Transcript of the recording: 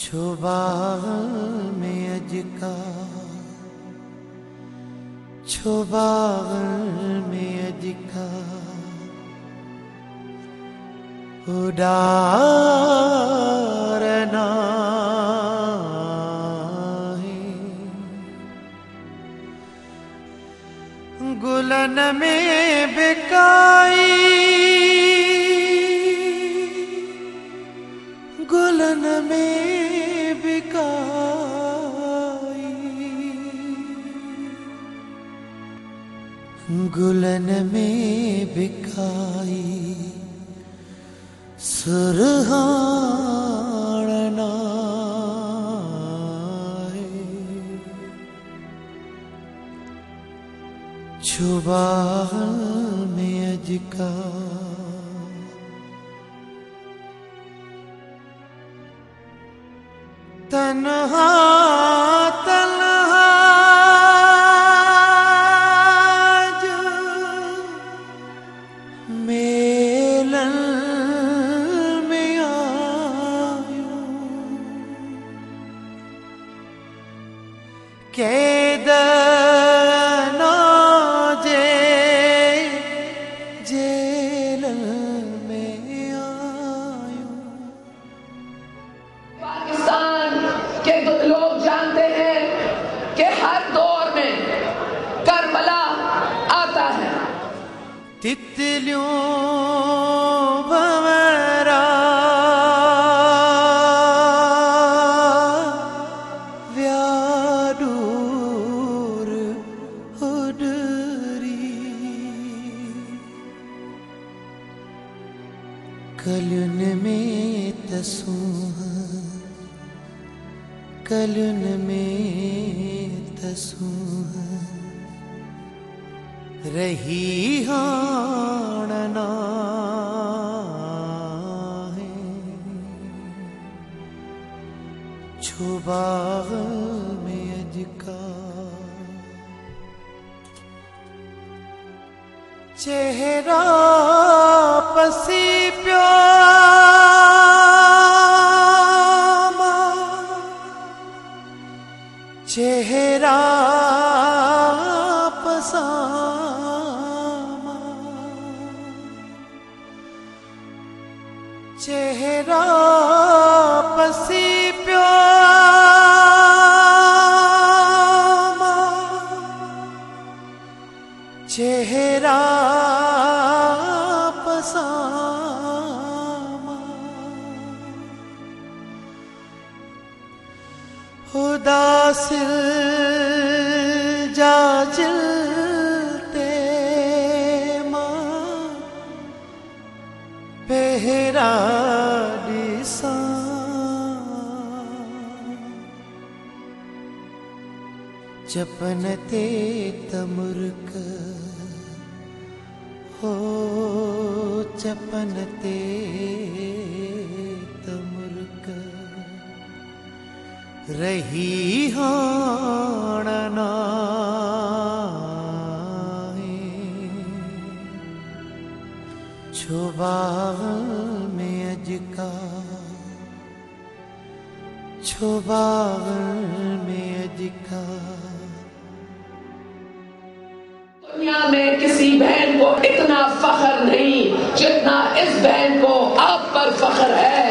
छुबाग में अजका छुबाग में अजका उडारना गुलन में बिकाई गुलन में बिकाई गुलन में बिकाई सुरहाना छुबाग में अजका तन्हा तन्हा जो मेलन में आयो कैद लोग जानते हैं कि हर दौर में करबला आता है। तितलियों भंवरा व्याडूर उडरी कलुन में तसूह कलुन में तसूह रही हाणना है छुबाग में अजका चेहरा पसी प्यो चेहरा पसामा चेहरा पसी प्योमा चेहरा पसामा उदासिल जाजलते मां पहरा दिसा चपनते तमुर्क हो चपनते तमुर्क रही हाणना छुबाग में अजका छुबाग में अजका दुनिया में किसी बहन को इतना फख्र नहीं जितना इस बहन को आप पर फख्र है।